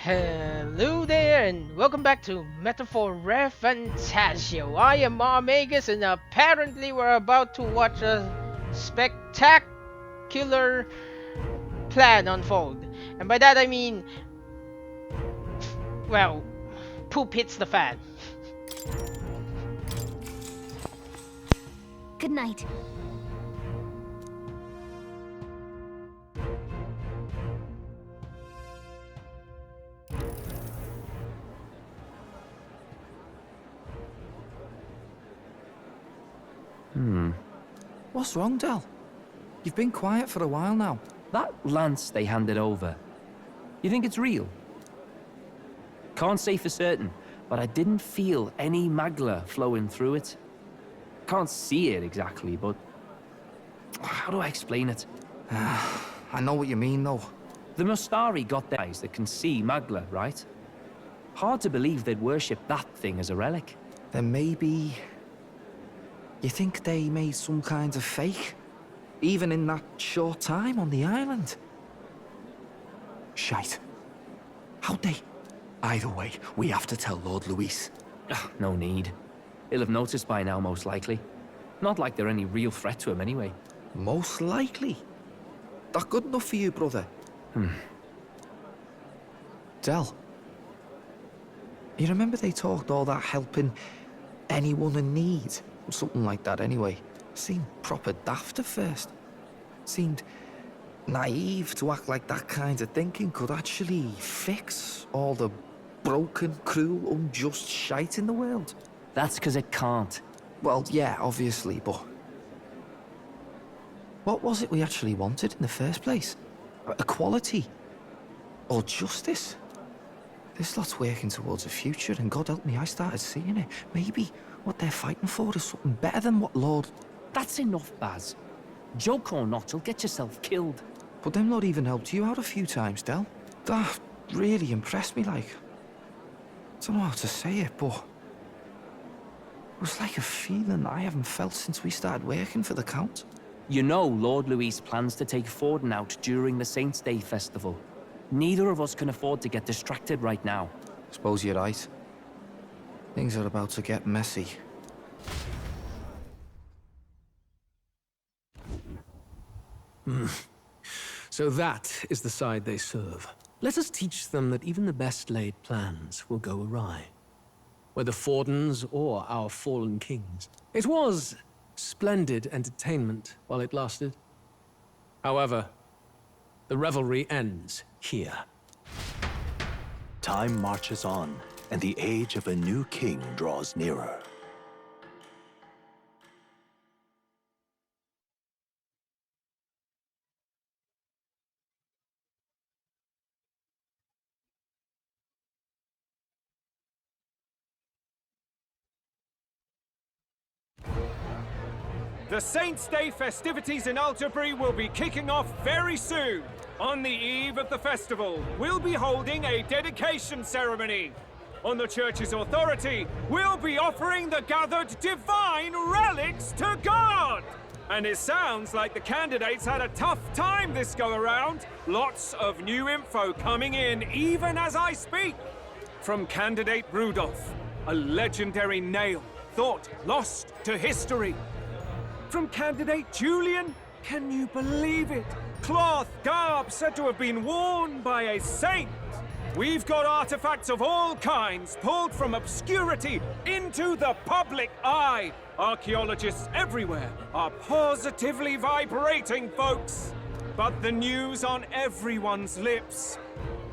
Hello there, and welcome back to Metaphor ReFantazio. I am Armagus, and apparently we're about to watch a spectacular plan unfold. And by that I mean, well, poop hits the fan. Good night. What's wrong, Del? You've been quiet for a while now. That lance they handed over, you think it's real? Can't say for certain, but I didn't feel any magla flowing through it. Can't see it exactly, but how do I explain it? I know what you mean, though. The Mustari got their eyes that can see magla, right? Hard to believe they'd worship that thing as a relic. Then maybe... You think they made some kind of fake? Even in that short time on the island? Shite. How'd they... Either way, we have to tell Lord Luis. No need. He'll have noticed by now, most likely. Not like they're any real threat to him anyway. Most likely. That good enough for you, brother? Del. You remember they talked all that helping anyone in need? Or something like that anyway. Seemed proper daft at first. Seemed naive to act like that kind of thinking could actually fix all the broken, cruel, unjust shite in the world. That's because it can't. Well, yeah, obviously, but... What was it we actually wanted in the first place? Equality? Or justice? This lot's working towards a future, and God help me, I started seeing it. Maybe what they're fighting for is something better than what Lord... That's enough, Baz. Joke or not, you'll get yourself killed. But them lot even helped you out a few times, Del. That really impressed me, like... I don't know how to say it, but... It was like a feeling I haven't felt since we started working for the Count. You know Lord Luis plans to take Forden out during the Saints' Day festival. Neither of us can afford to get distracted right now. Suppose you're right. Things are about to get messy. So that is the side they serve. Let us teach them that even the best laid plans will go awry. Whether Fordens or our fallen kings. It was splendid entertainment while it lasted. However, the revelry ends here. Time marches on, and the age of a new king draws nearer. The Saints' Day festivities in Alderbury will be kicking off very soon. On the eve of the festival, we'll be holding a dedication ceremony. On the church's authority, we'll be offering the gathered divine relics to God. And it sounds like the candidates had a tough time this go-around. Lots of new info coming in even as I speak. From candidate Rudolph, a legendary nail thought lost to history. From candidate Julian, can you believe it? Cloth garb said to have been worn by a saint. We've got artifacts of all kinds pulled from obscurity into the public eye. Archaeologists everywhere are positively vibrating, folks. But the news on everyone's lips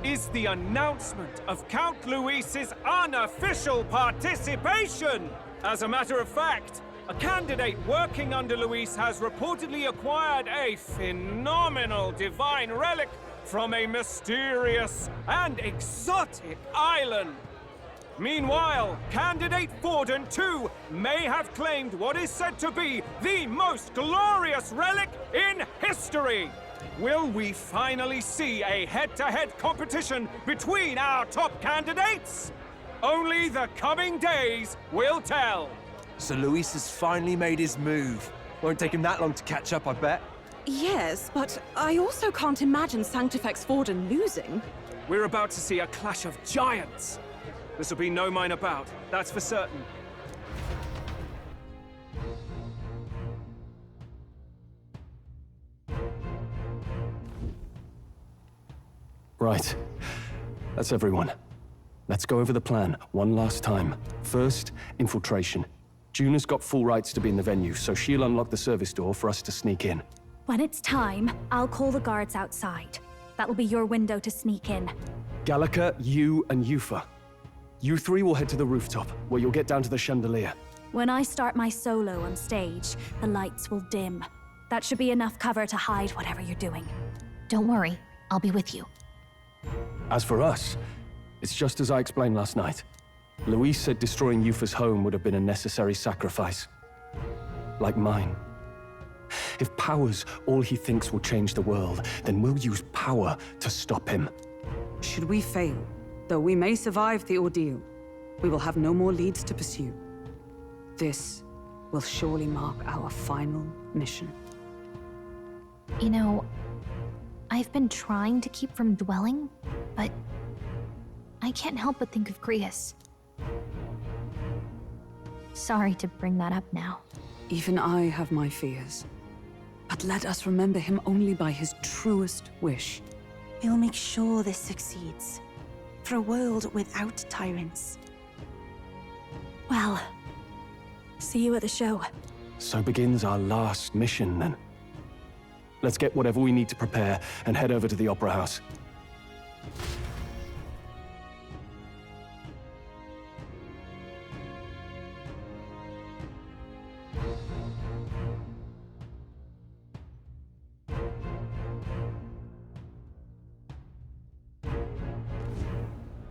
is the announcement of Count Luis's unofficial participation. As a matter of fact, a candidate working under Luis has reportedly acquired a phenomenal divine relic from a mysterious and exotic island. Meanwhile, candidate Forden, too, may have claimed what is said to be the most glorious relic in history. Will we finally see a head-to-head competition between our top candidates? Only the coming days will tell. So Luis has finally made his move. Won't take him that long to catch up, I bet. Yes, but I also can't imagine Sanctifex Forden losing. We're about to see a clash of giants. This'll be no minor bout, that's for certain. Right. That's everyone. Let's go over the plan one last time. First, infiltration. Juna's got full rights to be in the venue, so she'll unlock the service door for us to sneak in. When it's time, I'll call the guards outside. That'll be your window to sneak in. Gallica, you, and Yufa. You three will head to the rooftop, where you'll get down to the chandelier. When I start my solo on stage, the lights will dim. That should be enough cover to hide whatever you're doing. Don't worry, I'll be with you. As for us, it's just as I explained last night. Luis said destroying Yufa's home would have been a necessary sacrifice. Like mine. If power's all he thinks will change the world, then we'll use power to stop him. Should we fail, though we may survive the ordeal, we will have no more leads to pursue. This will surely mark our final mission. You know, I've been trying to keep from dwelling, but I can't help but think of Grius. Sorry to bring that up now. Even I have my fears. But let us remember him only by his truest wish. We'll make sure this succeeds. For a world without tyrants. Well, see you at the show. So begins our last mission, then. Let's get whatever we need to prepare and head over to the Opera House.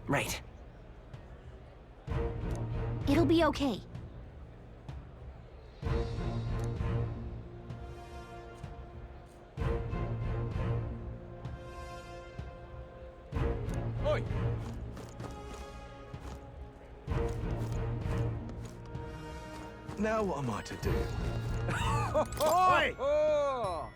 Right. It'll be okay. Oi! Now what am I to do? Oi! Oh!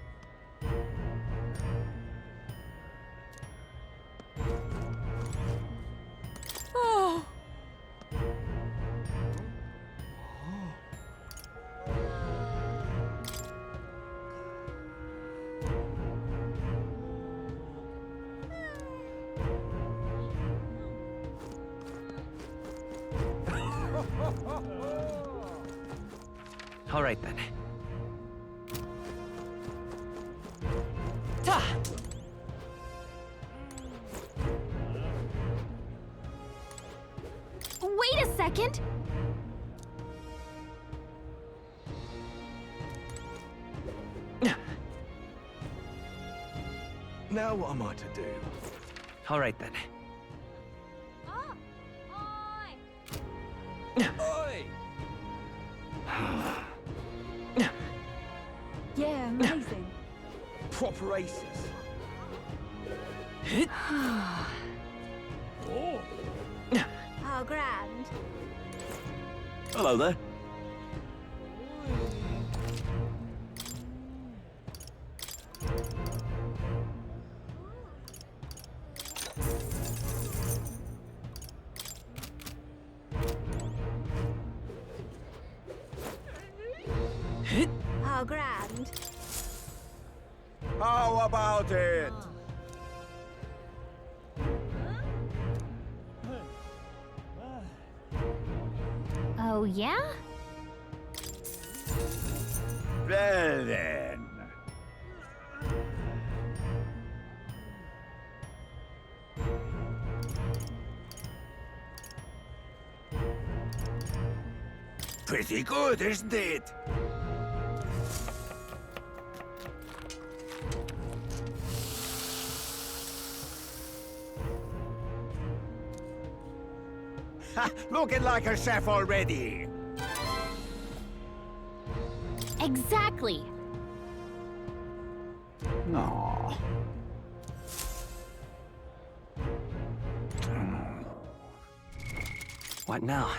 All right, then. Wait a second! Now what am I to do? All right, then. Yeah, amazing. Proper aces. How grand. Hello there. How grand. How about it? Oh, yeah? Well then. Pretty good, isn't it? Looking like a chef already. Exactly. Aww. What now?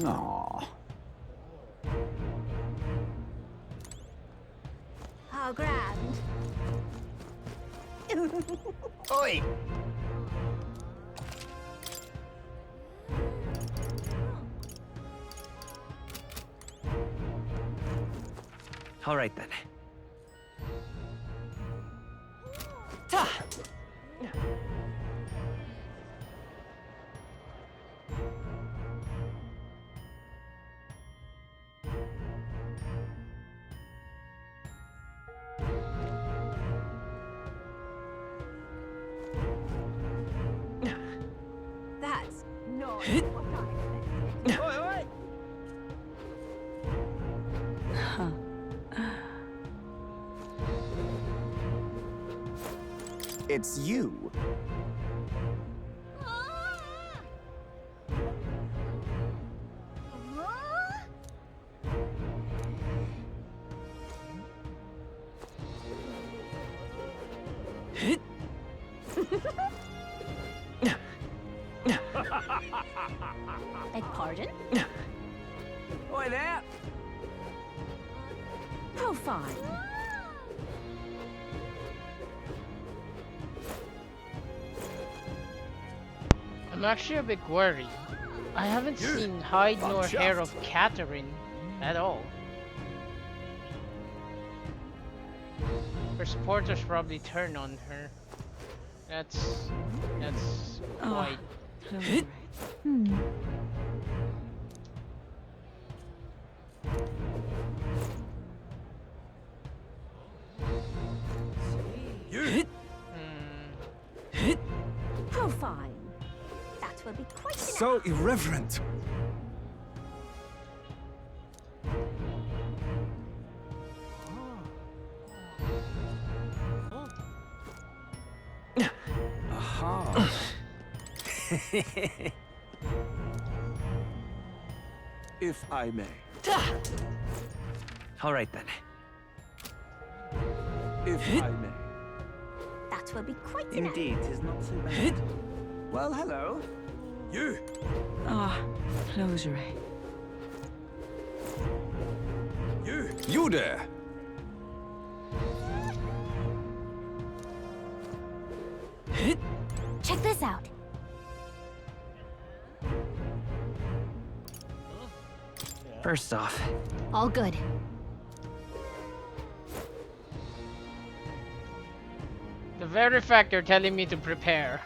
Aww. How grand. Oi! All right then. Ta! That's not what I expected. Oi, oi! It's you. Beg pardon? Oi there! How fine. I'm actually a bit worried. I haven't seen hide nor hair of Catherine at all. Her supporters probably turn on her. That's quite. How fine. That will be quite enough. So irreverent. Aha. If I may. All right then. If I may. That will be quite enough. Indeed, 'tis not so bad. Well, hello. You! Ah, closery. You there! Check this out. First off, All good. The very fact you're telling me to prepare.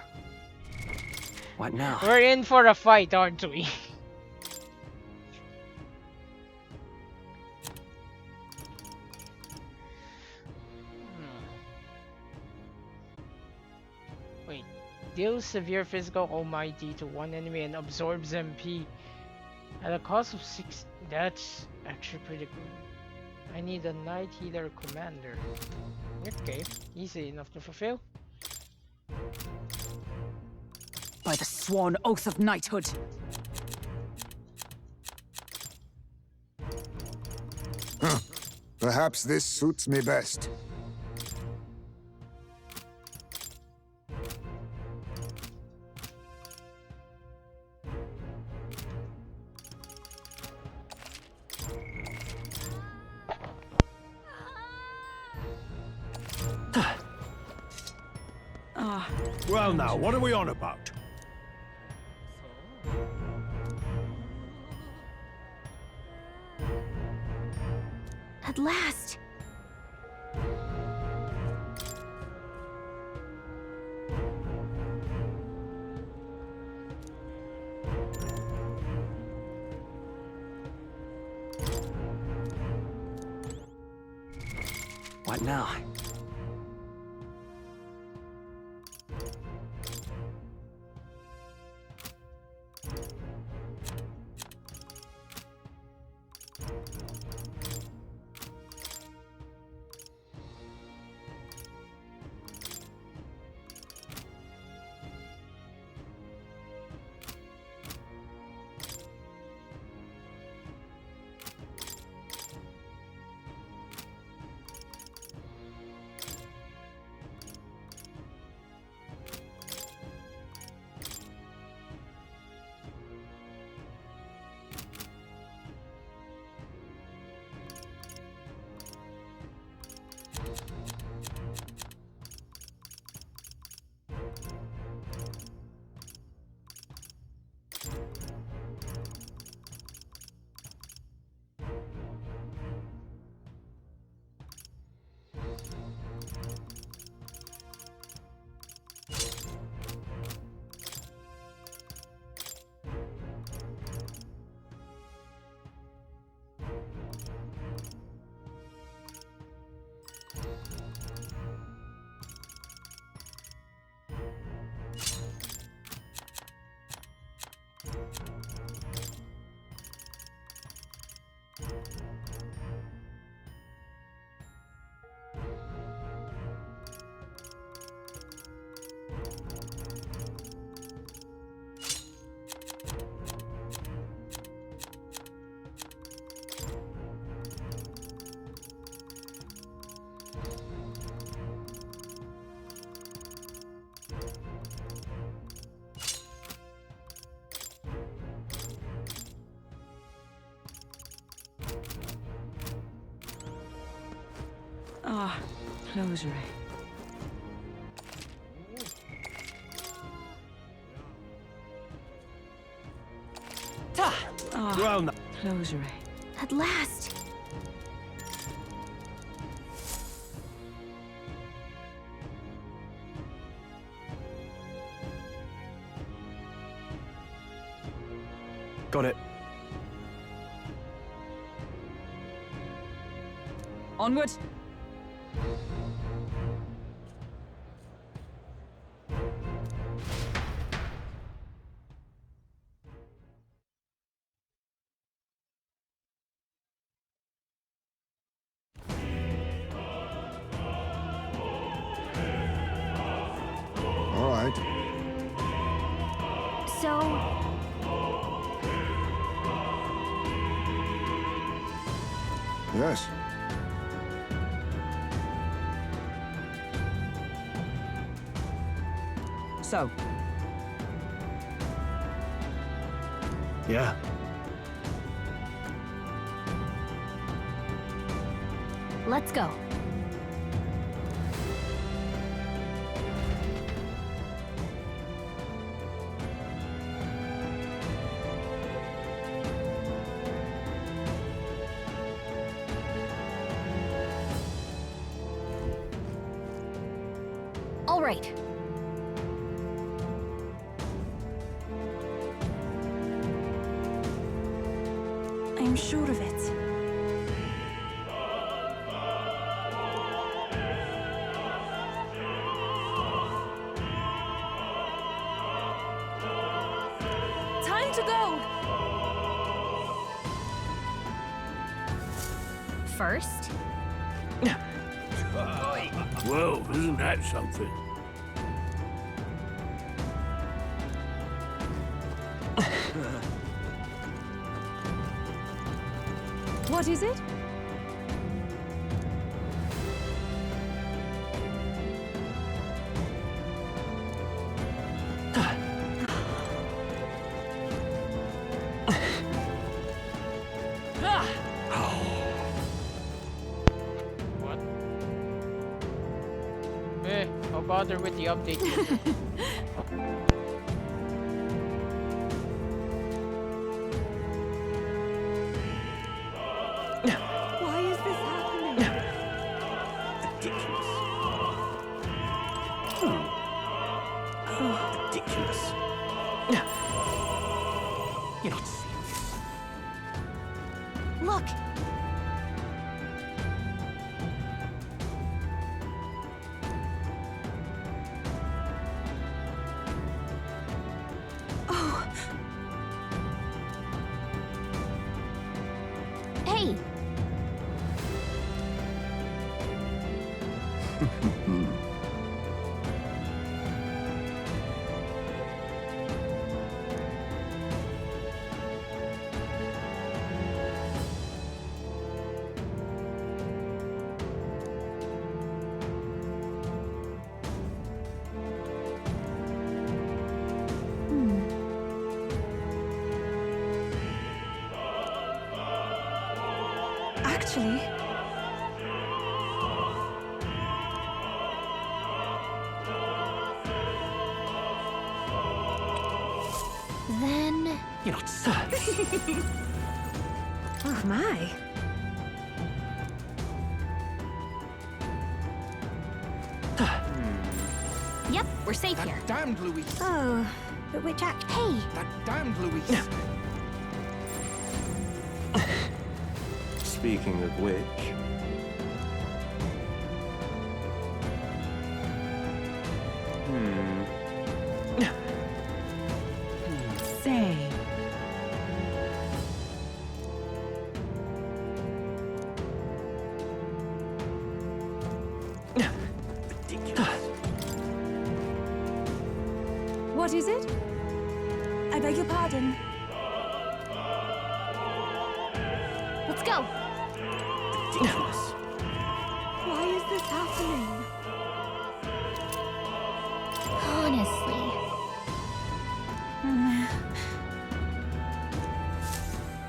what now? We're in for a fight, aren't we? Wait. Deals severe physical almighty to one enemy and absorbs MP at a cost of 6. That's actually pretty good. I need a Knight Healer Commander. Okay, easy enough to fulfill. By the sworn oath of knighthood. Perhaps this suits me best. Well now, what are we on about? At last. What now? Ah, close, Ray. Ah, Well, no. close, Ray. At last! Got it. Onward! All right. So, Yes. So, Yeah. let's go. All right. I'm sure of it. time to go! First, Whoa, isn't that something? What is it? What? I'll bother with the update later. Why is this happening? Ridiculous. Ridiculous. You're not serious. look! Oh, Hey! actually, Then... You're not serious. oh my. Yep, we're safe here. Damned Louis! Oh, but which act? Hey! That damned Louis! Speaking of which... Say. Ridiculous. What is it? I beg your pardon. Let's go! Ridiculous. Why is this happening? Honestly.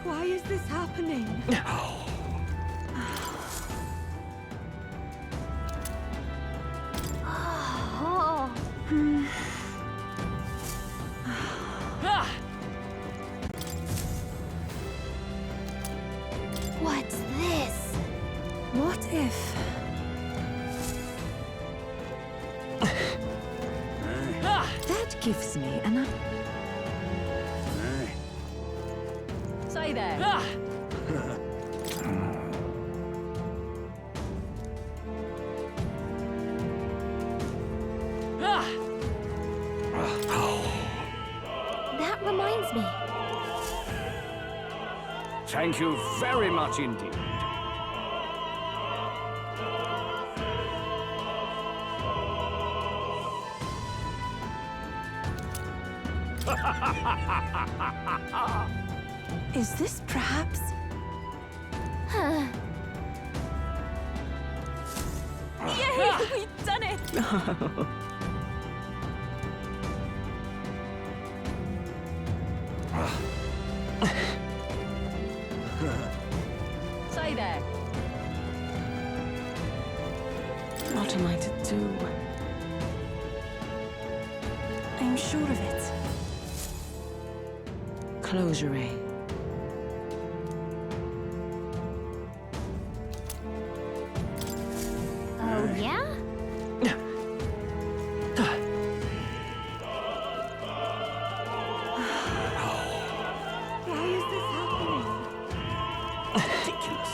Why is this happening? What's this? What if... That gives me an... Say there. That reminds me. Thank you very much indeed. Is this perhaps... Huh. Yay! We've done it! Say there. What am I to do? I'm sure of it. Closure. Oh, yeah? Why is this happening? Ridiculous.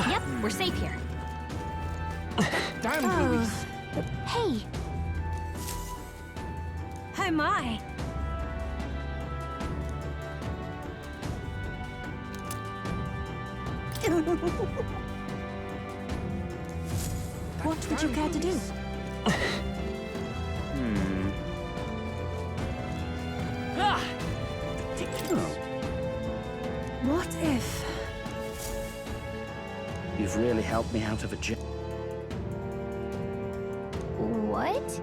Yep, we're safe here. Damn, Louis. Hey, Oh my! What would you care to do? Ridiculous. What if... You've really helped me out of a jam. what?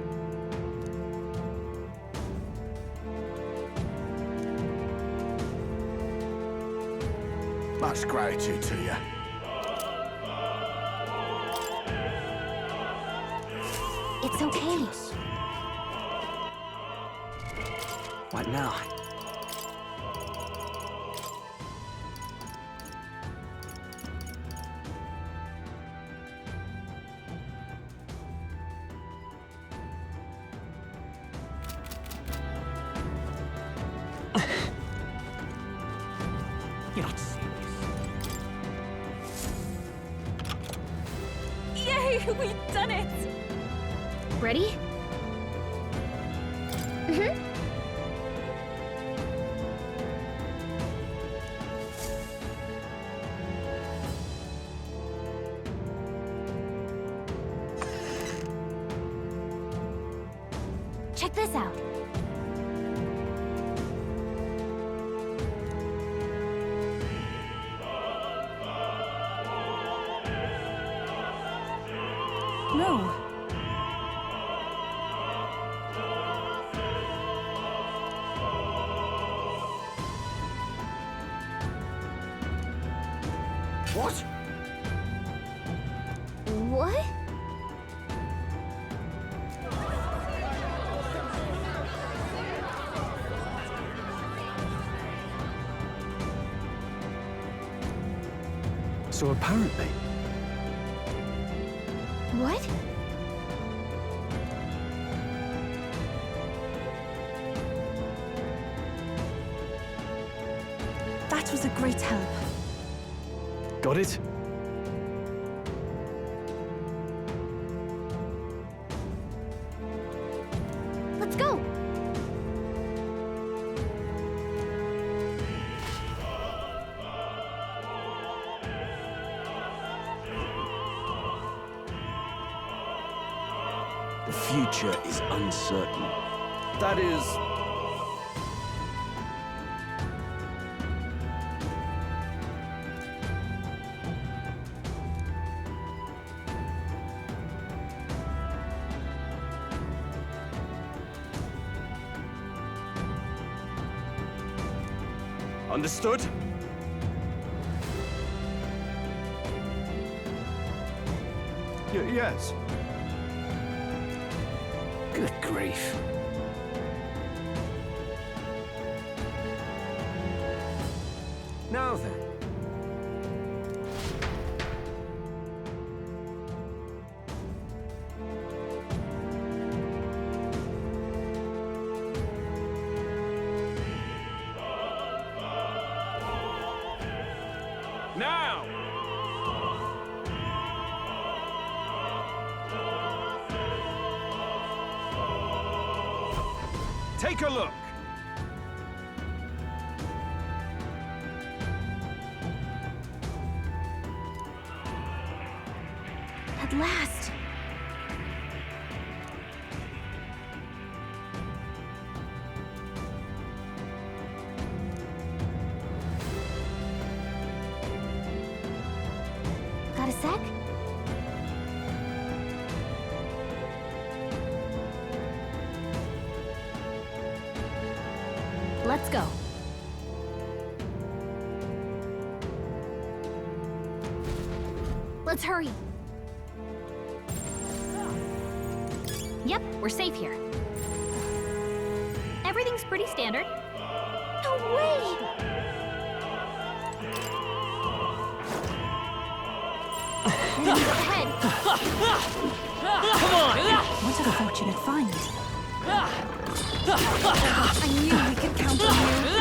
Much gratitude to you. It's okay. What now? You're not serious. Yay, we've done it! Ready? Mm-hmm. Check this out. No. What? What? So apparently, What? That was a great help. got it? Let's go! The future is uncertain. That is... Understood? Yes. Good grief. Now then. Now! Take a look. At last! Got a sec? Let's go. Let's hurry. Yep, we're safe here. Everything's pretty standard. No way! Enemies up ahead. Come on! What a fortunate find. I knew we could count on you.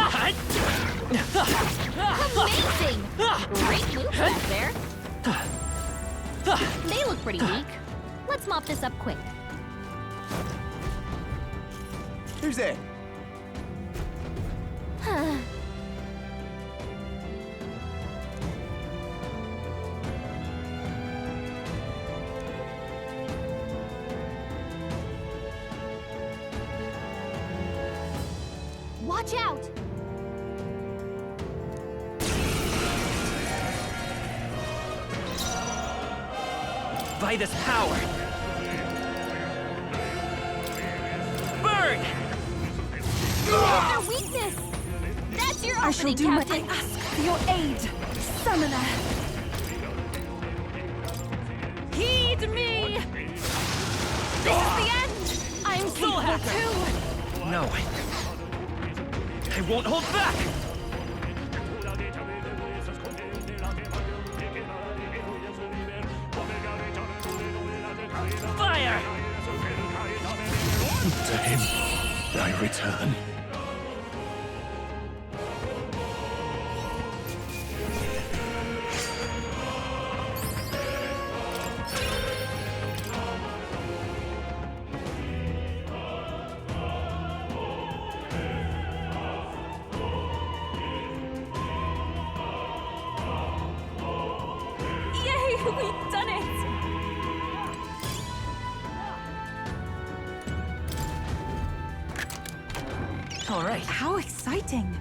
Amazing! Great move back there. They look pretty weak. Let's mop this up quick. Who's there? Watch out! By this power! Burn! Their weakness! That's your I shall opening, do what I Captain! ask for your aid, Summoner. Heed me! This is the end! I'm Soul equal Hacker! too! No. I won't hold back! Fire! To him, I return. Yay! We've done it! All right. How exciting.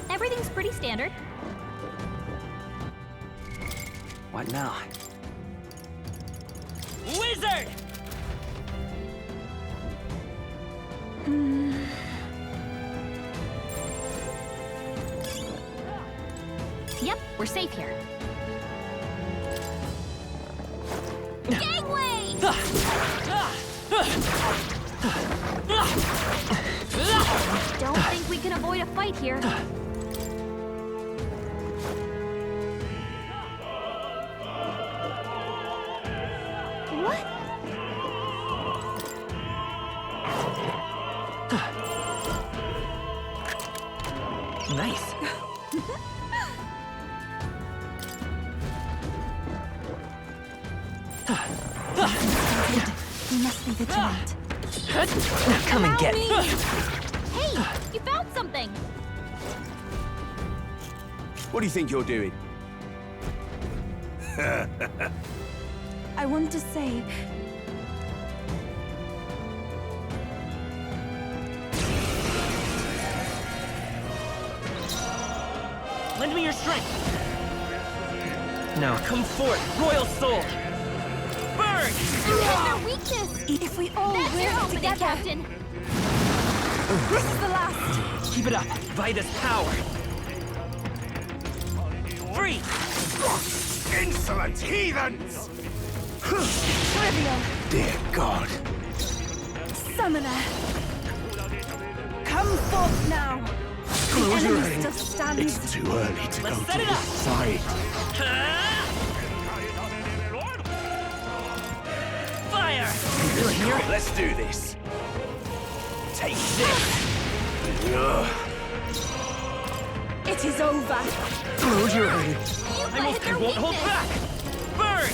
Everything's pretty standard. What now? Wizard! Yep, we're safe here. Gangway! Don't think we can avoid a fight here. What? Nice. We must be vigilant. Come and get me! Hey, you found something! What do you think you're doing? I want to say, Lend me your strength. Now come forth, royal soul. Burn! Their weakness! if we all That's your work opening, together, Captain! this is the last. Keep it up. Vitus power. Free! Insolent heathens! Trivial. Dear God. Summoner. Come forth now! Close the your enemy eyes. still stands. It's too early to go to his side. Fire! You're here? Let's do this. Take this! It is over. Close your eyes. I won't hold back! Burn!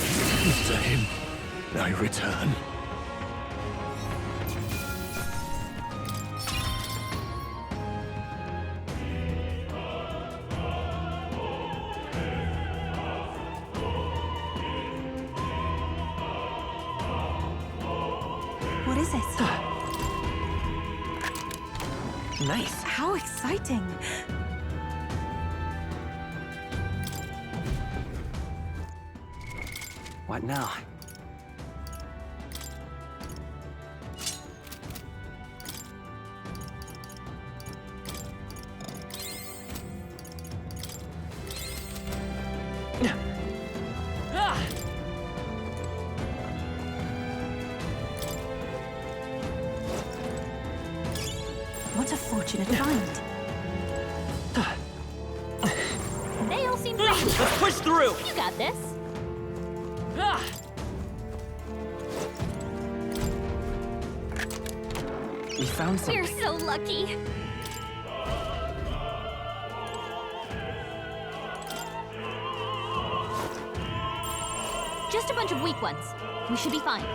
To him, I return. What is it? Nice. How exciting. What now? What a fortunate find. They all seem pretty. Let's push through! You got this. We found something. We're so lucky. Just a bunch of weak ones. We should be fine.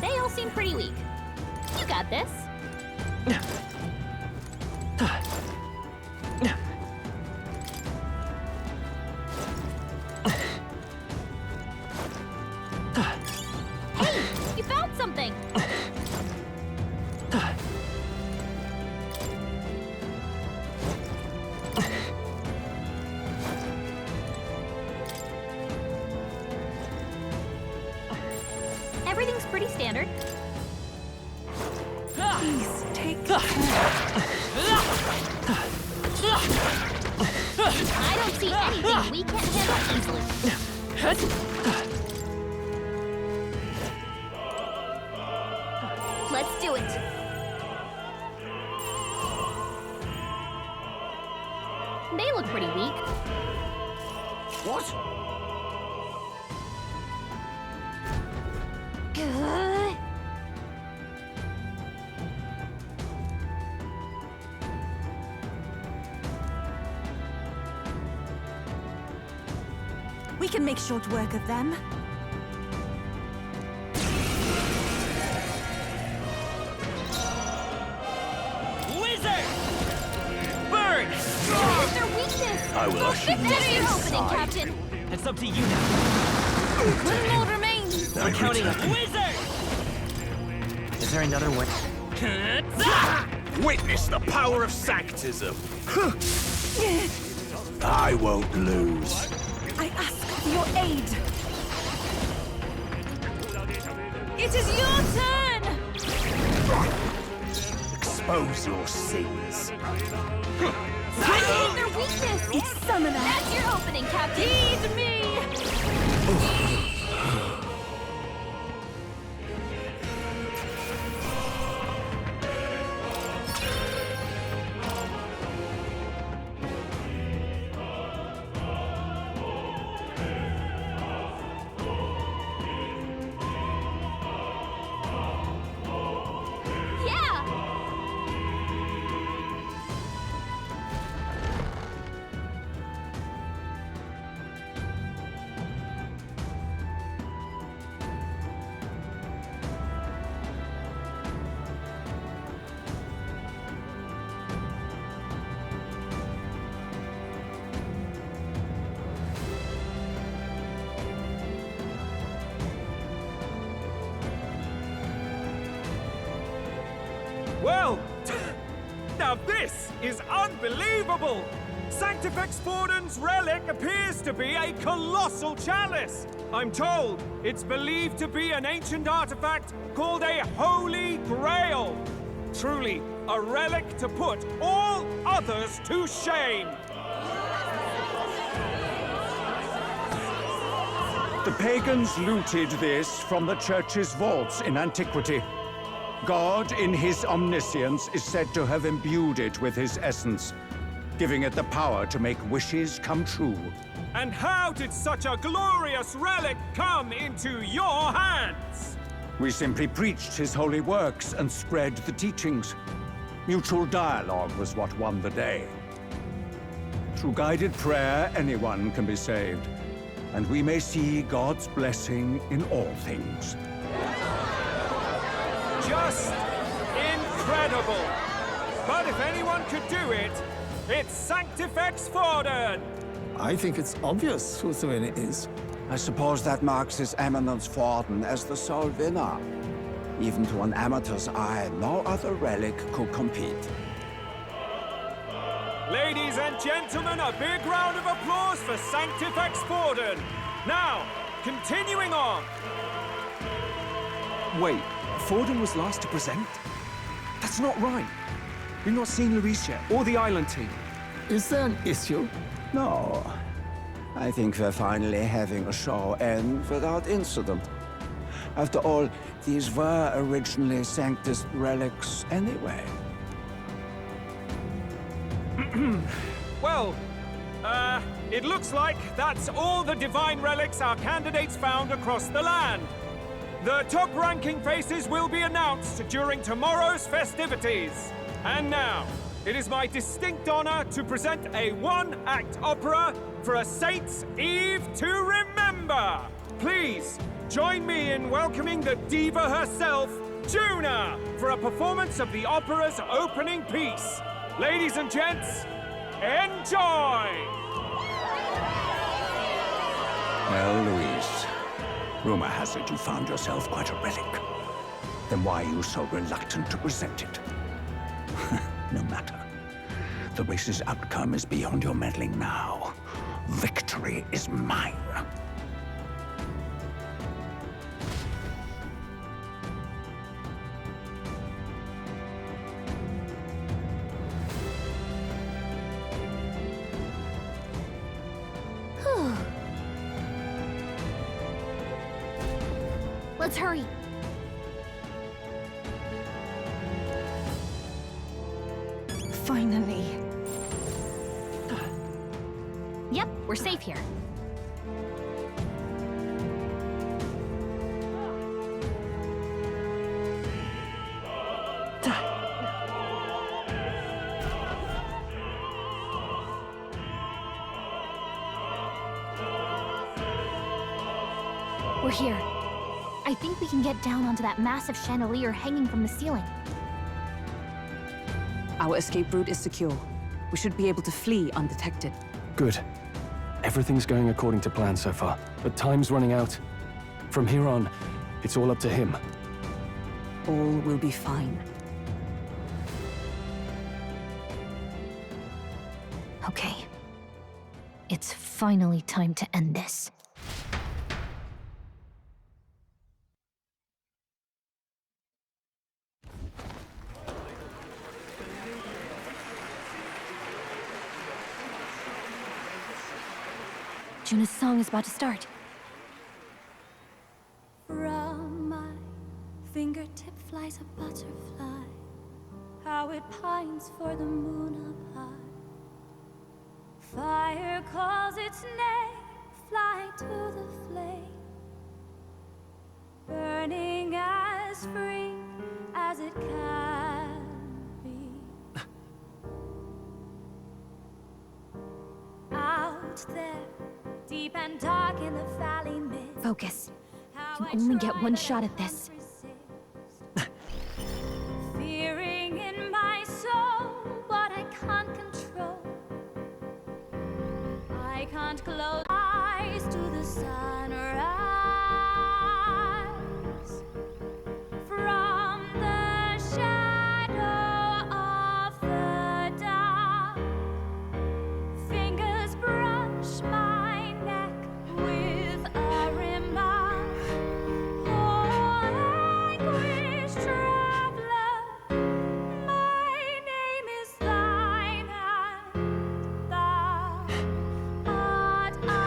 They all seem pretty weak. You got this. Hey, you found something. Everything's pretty standard. Please, take care. I don't see anything we can't handle easily. Let's do it. They look pretty weak. What? Good. We can make short work of them. Wizard! Burn! Where's their weakness? I will usher you What are you to his opening, side. Captain? It's up to you now. One more remains. We're counting on return. Wizard! Is there another way? Witness the power of Sanctism. I won't lose. I ask for your aid. It is your turn! Expose your sins. Taking their weakness. It's summoner. That's your opening, Captain. Heed me. Yeah. Well, now this is unbelievable! Sanctifex Forden's relic appears to be a colossal chalice. I'm told it's believed to be an ancient artifact called a Holy Grail. Truly, a relic to put all others to shame. The pagans looted this from the church's vaults in antiquity. God, in his omniscience, is said to have imbued it with his essence, giving it the power to make wishes come true. And how did such a glorious relic come into your hands? We simply preached his holy works and spread the teachings. Mutual dialogue was what won the day. Through guided prayer, anyone can be saved, and we may see God's blessing in all things. Just incredible! But if anyone could do it, it's Sanctifex Forden! I think it's obvious whose win it is. I suppose that marks His Eminence Forden as the sole winner. Even to an amateur's eye, no other relic could compete. Ladies and gentlemen, a big round of applause for Sanctifex Forden. Now, continuing on. Wait, Forden was last to present? That's not right. We've not seen Luis yet, or the island team. Is there an issue? No. I think we're finally having a show end without incident. After all, these were originally Sanctus relics anyway. Well, it looks like that's all the divine relics our candidates found across the land. The top-ranking faces will be announced during tomorrow's festivities. And now, it is my distinct honor to present a one-act opera for a Saint's Eve to remember. Please, join me in welcoming the diva herself, Juna, for a performance of the opera's opening piece. Ladies and gents, enjoy! Well, Luis, rumor has it you found yourself quite a relic. Then why are you so reluctant to present it? No matter. The race's outcome is beyond your meddling now. Victory is mine. Let's hurry. Finally. Yep, we're safe here. We're here. I think we can get down onto that massive chandelier hanging from the ceiling. Our escape route is secure. We should be able to flee undetected. Good. Everything's going according to plan so far, but time's running out. From here on, it's all up to him. All will be fine. Okay. It's finally time to end this. Juna's song is about to start. From my fingertip flies a butterfly, how it pines for the moon up high. Fire calls its name, fly to the flame, burning as free as it can be. Out there, deep and dark in the valley mist. Focus. You can only get one shot at this. Fearing in my soul what I can't control. I can't close eyes to the sunrise. From the shadow of the dark, fingers brush my neck with a remark. Oh, anguish traveler, my name is thine, and thou art I.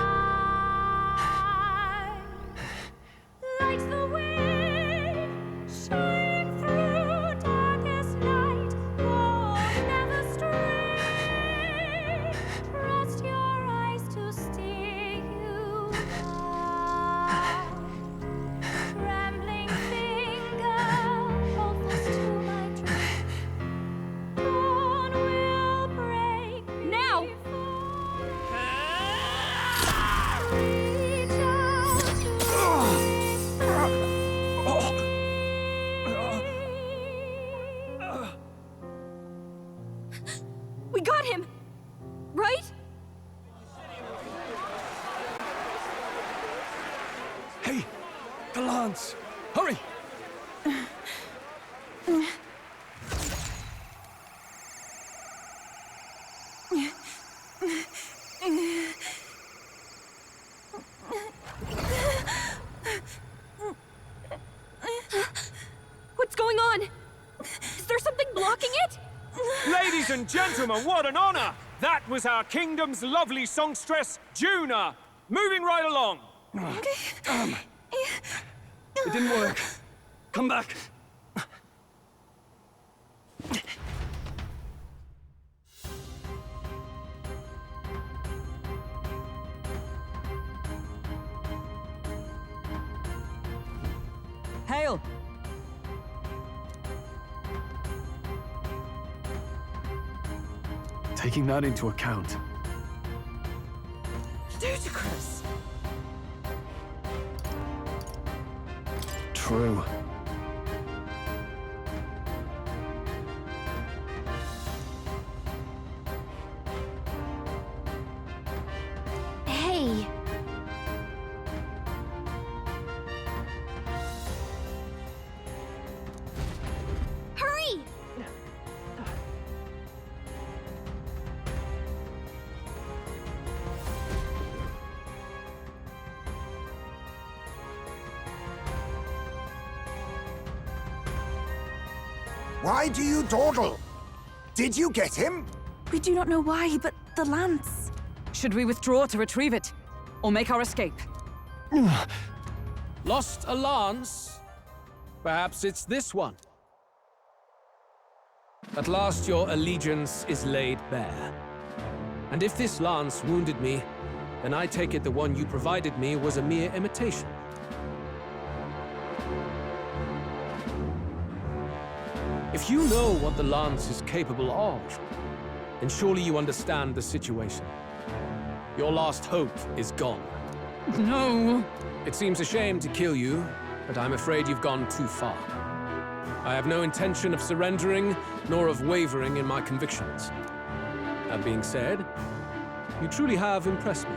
The lance! Hurry! What's going on? Is there something blocking it? Ladies and gentlemen, what an honor! That was our kingdom's lovely songstress, Juna. Moving right along. It didn't work. Come back. Hail! Taking that into account, Ludicrous. true. Hey, hurry! Why do you dawdle? Did you get him? We do not know why, but the lance. Should we withdraw to retrieve it? Or make our escape? Lost a lance? Perhaps it's this one. At last your allegiance is laid bare. And if this lance wounded me, then I take it the one you provided me was a mere imitation. If you know what the lance is capable of, then surely you understand the situation. Your last hope is gone. No! It seems a shame to kill you, but I'm afraid you've gone too far. I have no intention of surrendering, nor of wavering in my convictions. That being said, you truly have impressed me.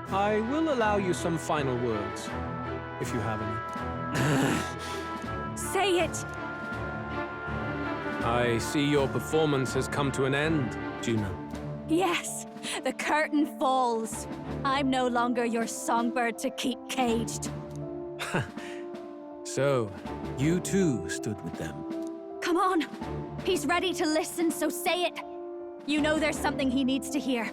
I will allow you some final words, if you have any. Say it! I see your performance has come to an end, Juna. Yes, the curtain falls. I'm no longer your songbird to keep caged. So, you too stood with them. Come on. He's ready to listen, so say it. You know there's something he needs to hear.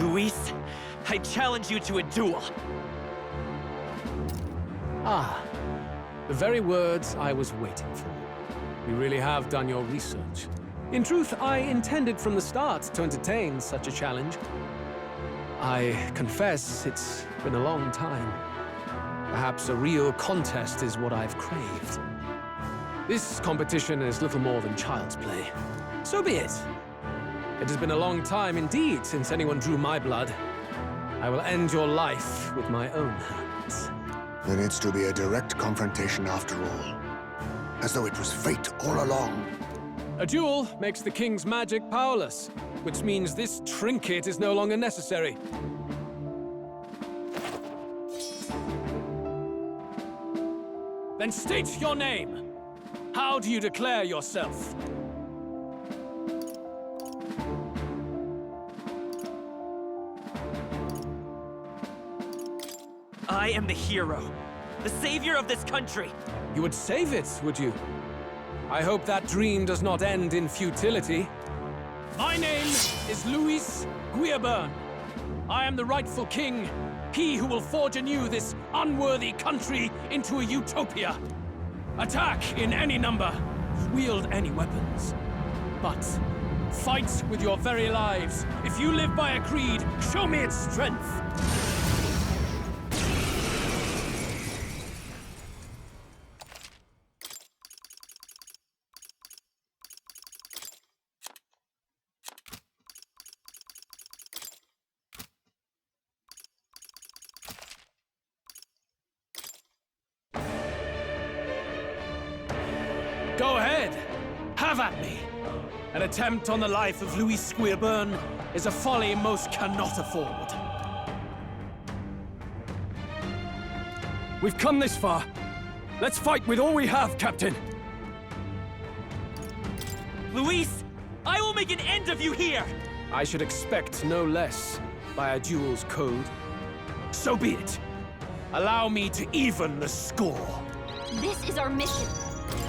Luis, I challenge you to a duel. Ah, the very words I was waiting for. You really have done your research. In truth, I intended from the start to entertain such a challenge. I confess it's been a long time. Perhaps a real contest is what I've craved. This competition is little more than child's play. So be it. It has been a long time indeed since anyone drew my blood. I will end your life with my own hands. Then it's to be a direct confrontation after all. As though it was fate all along. A duel makes the king's magic powerless, which means this trinket is no longer necessary. Then state your name. How do you declare yourself? I am the hero, the savior of this country. You would save it, would you? I hope that dream does not end in futility. My name is Luis Guillaburn. I am the rightful king, he who will forge anew this unworthy country into a utopia. Attack in any number, wield any weapons. But fight with your very lives. If you live by a creed, show me its strength. Have at me. An attempt on the life of Louis Squeerburn is a folly most cannot afford. We've come this far. Let's fight with all we have, Captain. Luis, I will make an end of you here! I should expect no less by a duel's code. So be it. Allow me to even the score. This is our mission.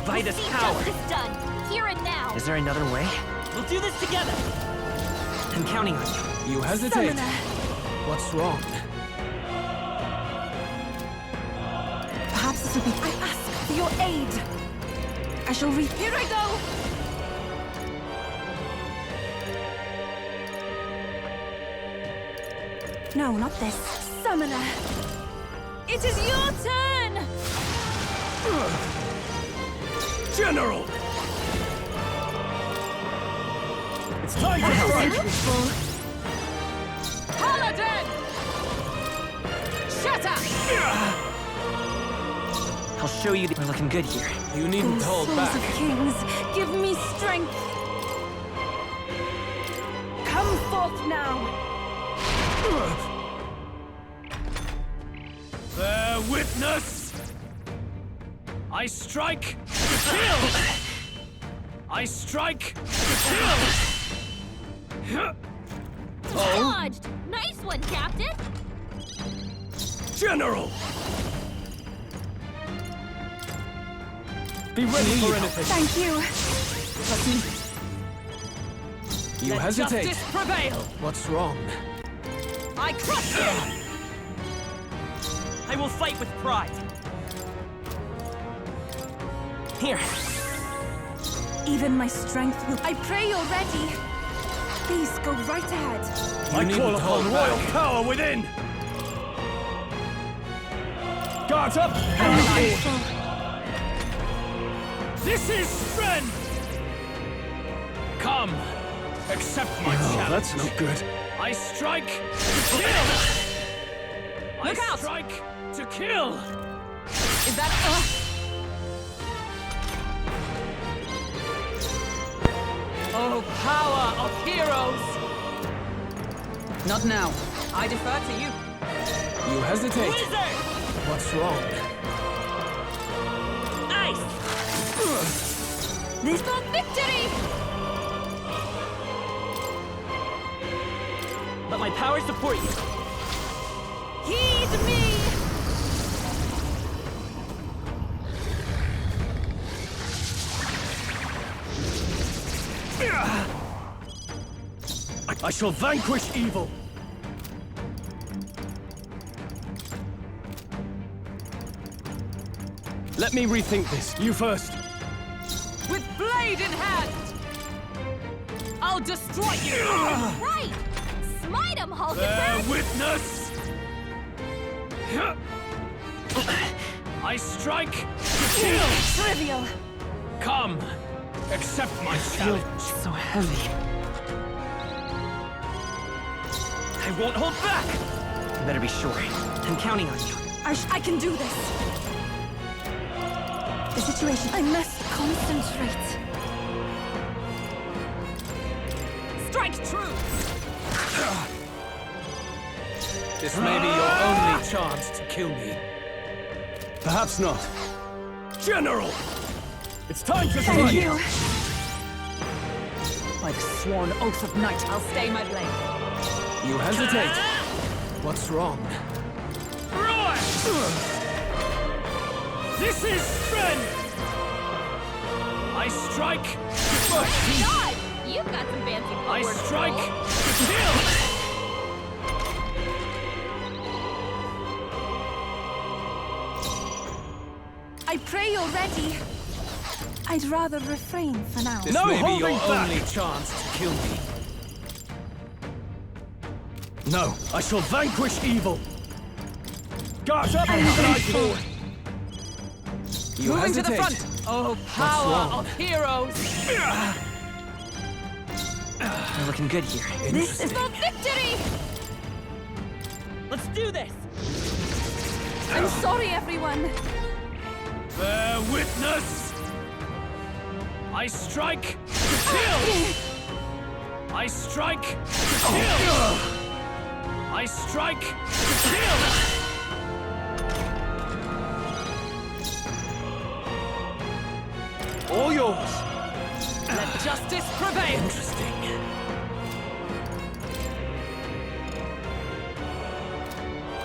Vitus See power. justice done, here and now. Is there another way? We'll do this together. I'm counting on you. You hesitate. What's wrong? Perhaps this will be... I ask for your aid. I shall Here I go! No, not this. Summoner! It is your turn! General! It's time to strike! Paladin! Shut up! I'll show you that we're looking good here. You needn't hold Souls back. of kings, give me strength! Come forth now! Bear witness! I strike to kill! I strike to kill! Dodged! Nice one, Captain! General! Be ready for anything. Thank you! You hesitate. Justice prevail! What's wrong? I crush you! I will fight with pride. Here. Even my strength will... I pray you're ready! Please, go right ahead. I needn't call upon hold royal back. power within! Guards up! This is strength! Come, accept my challenge. That's not good. I strike to kill! Look I out! strike to kill! Is that Oh, power of heroes! Not now. I defer to you. You hesitate. Wizard! What's wrong? Ice! This... For victory! Let my power support you. Heed me! I shall vanquish evil! Let me rethink this. You first. With blade in hand! I'll destroy you! Right! Smite him, Bear Hulkenberg! witness! I strike to kill! Trivial! Come, accept my challenge. So heavy. I won't hold back! You better be sure. I'm counting on you. I can do this. The situation... I must concentrate. Strike true! This may be your only chance to kill me. Perhaps not. General! It's time to Thank strike! you. By the sworn oath of knight, I'll stay my blade. You hesitate. What's wrong? This is strength! I strike to God! You've got some fancy I footwork, strike Joel. to kill! I pray you're ready. I'd rather refrain for now. This No may be your holding back. only chance to kill me. No, I shall vanquish evil! Guards up! I'm and I grateful. forward! You Moving to the hesitate. front! Oh, power wrong? of heroes! We're looking good here. This is... For victory! Let's do this! I'm sorry, everyone. Bear witness! I strike to kill! I strike to kill! I strike to kill! All yours. Let justice prevail. Interesting.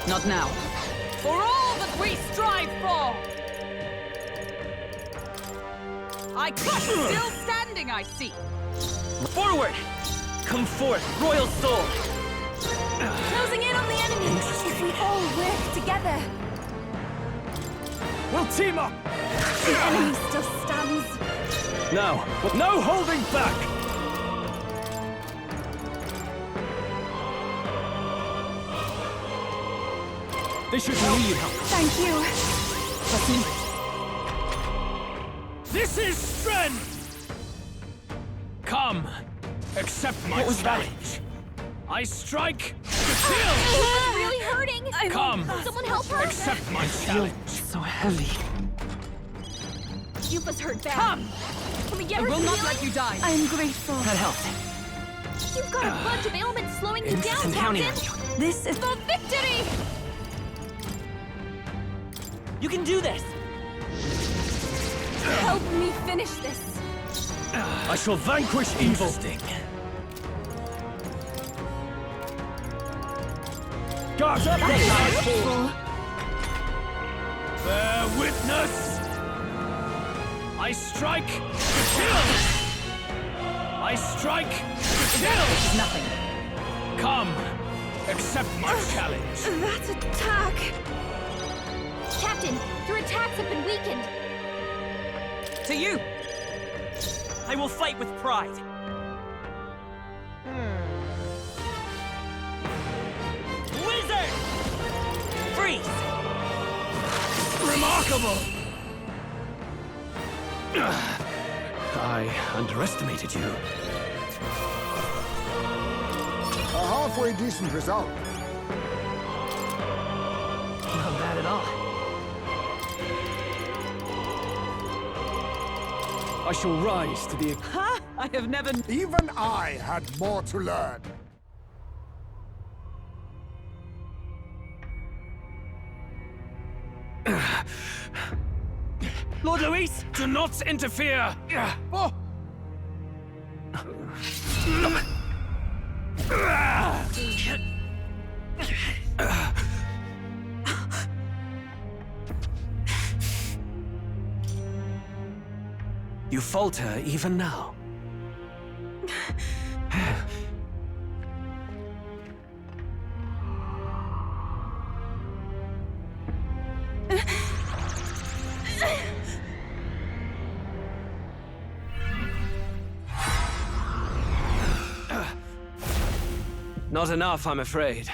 Not now. For all that we strive for! I crush still standing, I see. Forward! Come forth, royal soul! Closing in on the enemy. If we all work together, We'll team up! the enemy still stands. Now, no holding back! They should need help. Thank you. This is strength! Come, accept my challenge. I strike to kill! It's really hurting! Come, Someone help her! accept my challenge. So heavy. Yufa's hurt bad. Come! Can we get her I will some not healing? let you die. I am grateful. That helped. You've got a bunch of ailments slowing you down, I'm counting on Captain! you. This is For victory! You can do this! help me finish this. I shall vanquish evil. Guard up! Bear witness! I strike to kill! I strike to kill! Nothing. Come, accept my challenge. That attack. Captain, your attacks have been weakened. To you! I will fight with pride. Wizard! Freeze! Remarkable! I underestimated you. A halfway decent result. Not bad at all. I shall rise to the... Ha! I have never... Even I had more to learn. Lord Luis, do not interfere! Oh. You falter even now. Not enough, I'm afraid.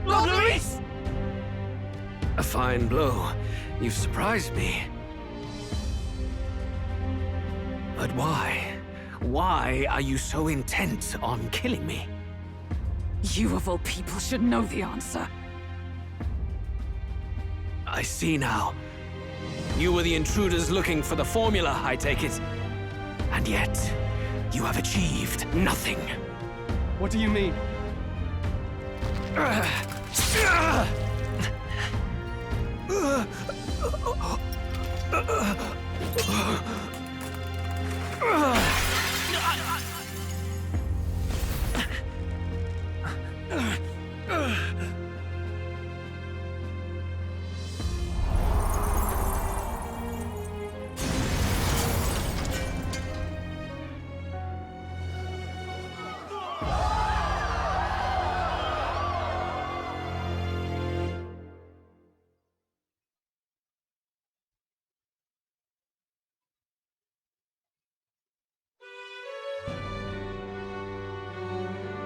Lord Luis! A fine blow. You've surprised me. But why? Why are you so intent on killing me? You of all people should know the answer. I see now. You were the intruders looking for the formula, I take it. And yet, you have achieved nothing. What do you mean?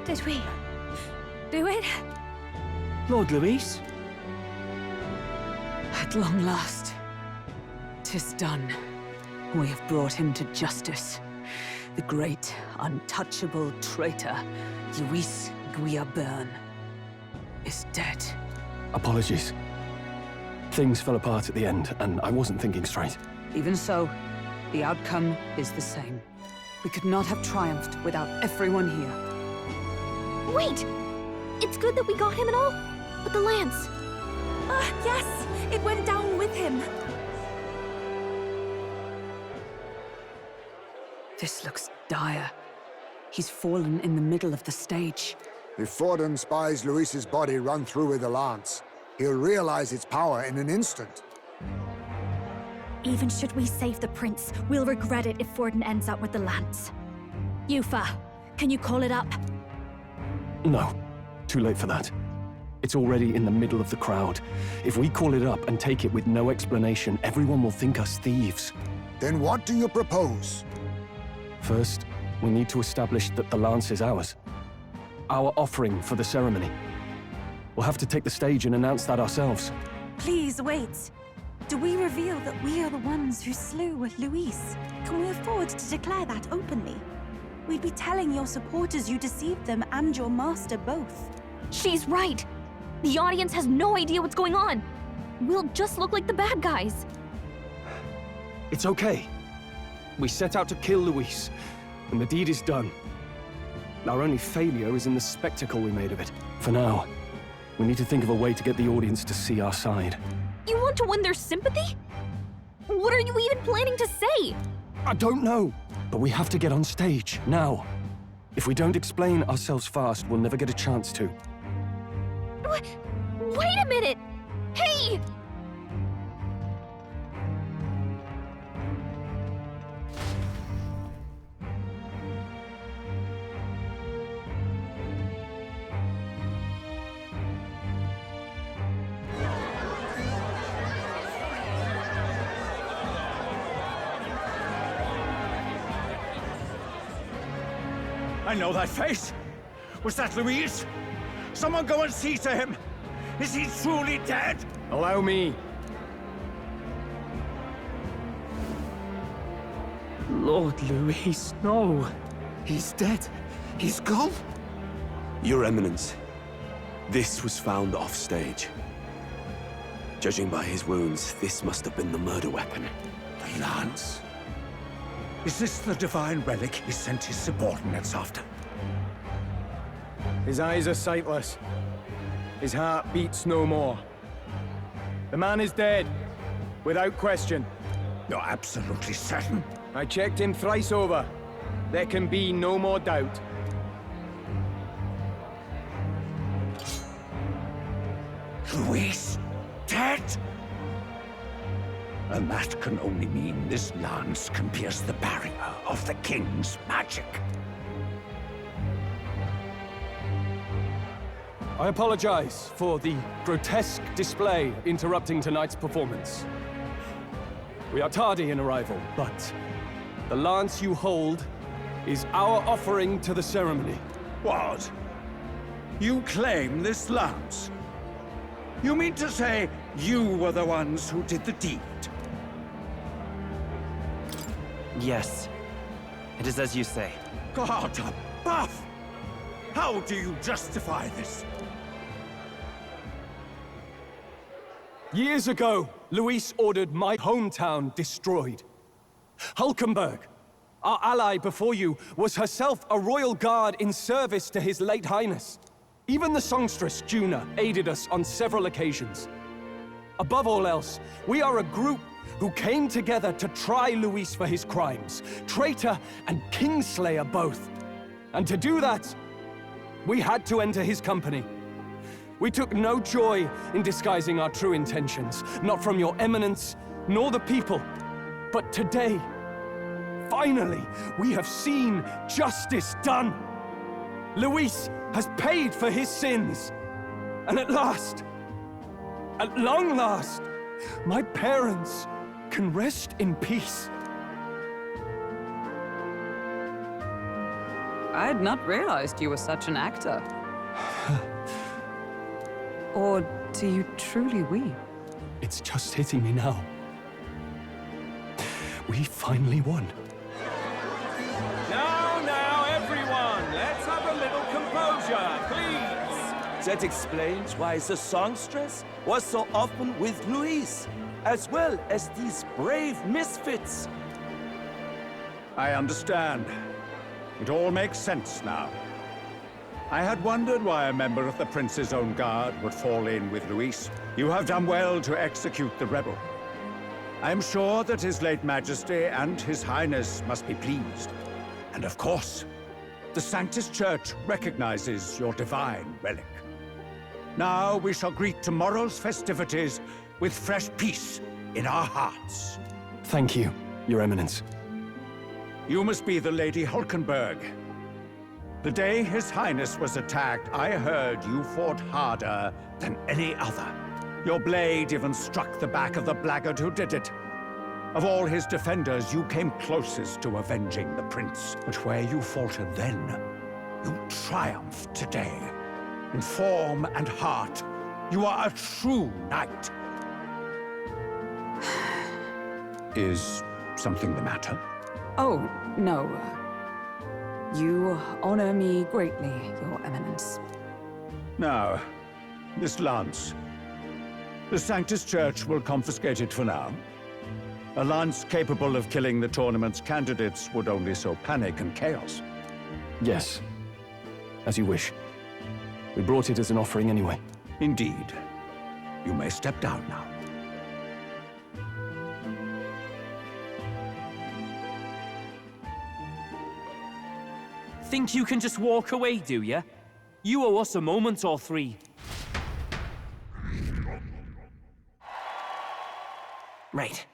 Did we do it? Lord Luis? At long last, 'tis done. We have brought him to justice. The great, untouchable traitor, Luis Guillaume, is dead. Apologies. Things fell apart at the end, and I wasn't thinking straight. Even so, the outcome is the same. We could not have triumphed without everyone here. Wait! It's good that we got him and all, but the lance... Ah, yes! It went down with him. This looks dire. He's fallen in the middle of the stage. If Forden spies Luis's body run through with a lance, he'll realize its power in an instant. Even should we save the prince, we'll regret it if Forden ends up with the lance. Yufa, can you call it up? No. Too late for that. It's already in the middle of the crowd. If we call it up and take it with no explanation, everyone will think us thieves. Then what do you propose? First, we need to establish that the lance is ours. Our offering for the ceremony. We'll have to take the stage and announce that ourselves. Please wait. Do we reveal that we are the ones who slew Luis? Can we afford to declare that openly? We'd be telling your supporters you deceived them and your master both. She's right! The audience has no idea what's going on! We'll just look like the bad guys. It's okay. We set out to kill Luis, and the deed is done. Our only failure is in the spectacle we made of it. For now, we need to think of a way to get the audience to see our side. You want to win their sympathy? What are you even planning to say? I don't know, but we have to get on stage, now. If we don't explain ourselves fast, we'll never get a chance to. Wait a minute! Hey! I know that face. Was that Luis? Someone go and see to him. Is he truly dead? Allow me. Lord Luis, no. He's dead. He's gone. Your Eminence, this was found off-stage. Judging by his wounds, this must have been the murder weapon. The lance? Is this the divine relic he sent his subordinates after? His eyes are sightless. His heart beats no more. The man is dead, without question. You're absolutely certain? I checked him thrice over. There can be no more doubt. Luis, dead? And that can only mean this lance can pierce the barrier of the king's magic. I apologize for the grotesque display interrupting tonight's performance. We are tardy in arrival, but the lance you hold is our offering to the ceremony. What? You claim this lance? You mean to say you were the ones who did the deed? Yes. It is as you say. God above! How do you justify this? Years ago, Luis ordered my hometown destroyed. Hulkenberg, our ally before you, was herself a royal guard in service to his late highness. Even the songstress, Juna, aided us on several occasions. Above all else, we are a group who came together to try Luis for his crimes, traitor and kingslayer both. And to do that, we had to enter his company. We took no joy in disguising our true intentions, not from your eminence, nor the people. But today, finally, we have seen justice done. Luis has paid for his sins. And at last, at long last, my parents can rest in peace. I had not realized you were such an actor. Or do you truly weep? It's just hitting me now. We finally won. Now composure, please! That explains why the songstress was so often with Luis, as well as these brave misfits. I understand. It all makes sense now. I had wondered why a member of the Prince's own guard would fall in with Luis. You have done well to execute the rebel. I am sure that His late Majesty and His Highness must be pleased. And of course, the Sanctus Church recognizes your divine relic. Now we shall greet tomorrow's festivities with fresh peace in our hearts. Thank you, Your Eminence. You must be the Lady Hulkenberg. The day His Highness was attacked, I heard you fought harder than any other. Your blade even struck the back of the blackguard who did it. Of all his defenders, you came closest to avenging the prince. But where you faltered then, you triumphed today. In form and heart, you are a true knight. Is something the matter? Oh, no. You honor me greatly, Your Eminence. Now, this lance. The Sanctus Church will confiscate it for now. A lance capable of killing the tournament's candidates would only sow panic and chaos. Yes. As you wish. We brought it as an offering anyway. Indeed. You may step down now. Think you can just walk away, do ya? You owe us a moment or three. Right.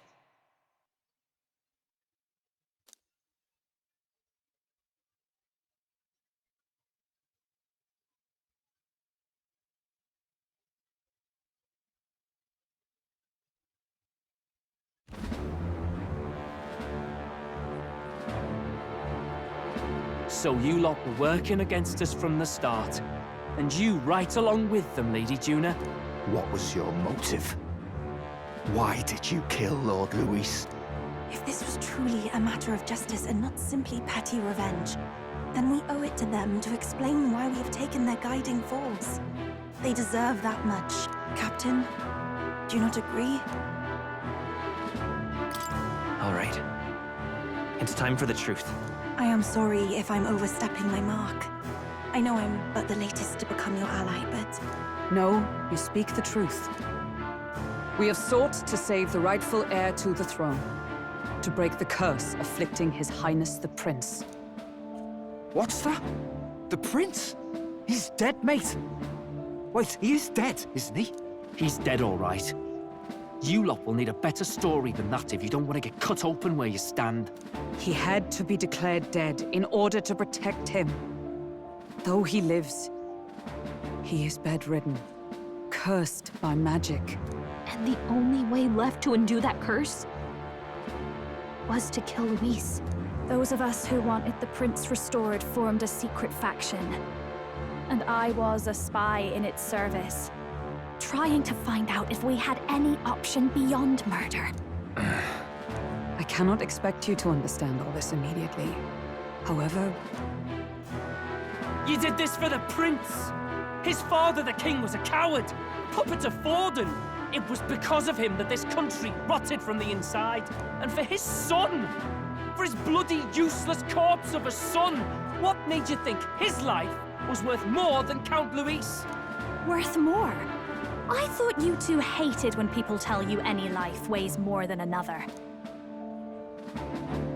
So you lot were working against us from the start. And you right along with them, Lady Juna. What was your motive? Why did you kill Lord Luis? If this was truly a matter of justice and not simply petty revenge, then we owe it to them to explain why we have taken their guiding force. They deserve that much. Captain, do you not agree? All right. It's time for the truth. I am sorry if I'm overstepping my mark. I know I'm but the latest to become your ally, but... No, you speak the truth. We have sought to save the rightful heir to the throne, to break the curse afflicting His Highness the Prince. What's that? The Prince? He's dead, mate. Wait, he is dead, isn't he? He's dead, all right. You lot will need a better story than that if you don't want to get cut open where you stand. He had to be declared dead in order to protect him. Though he lives, he is bedridden, cursed by magic. And the only way left to undo that curse was to kill Luis. Those of us who wanted the prince restored formed a secret faction. And I was a spy in its service, trying to find out if we had any option beyond murder. I cannot expect you to understand all this immediately. However... You did this for the prince! His father, the king, was a coward! Puppet of Forden! It was because of him that this country rotted from the inside. And for his son! For his bloody, useless corpse of a son! What made you think his life was worth more than Count Luis? Worth more? I thought you two hated when people tell you any life weighs more than another.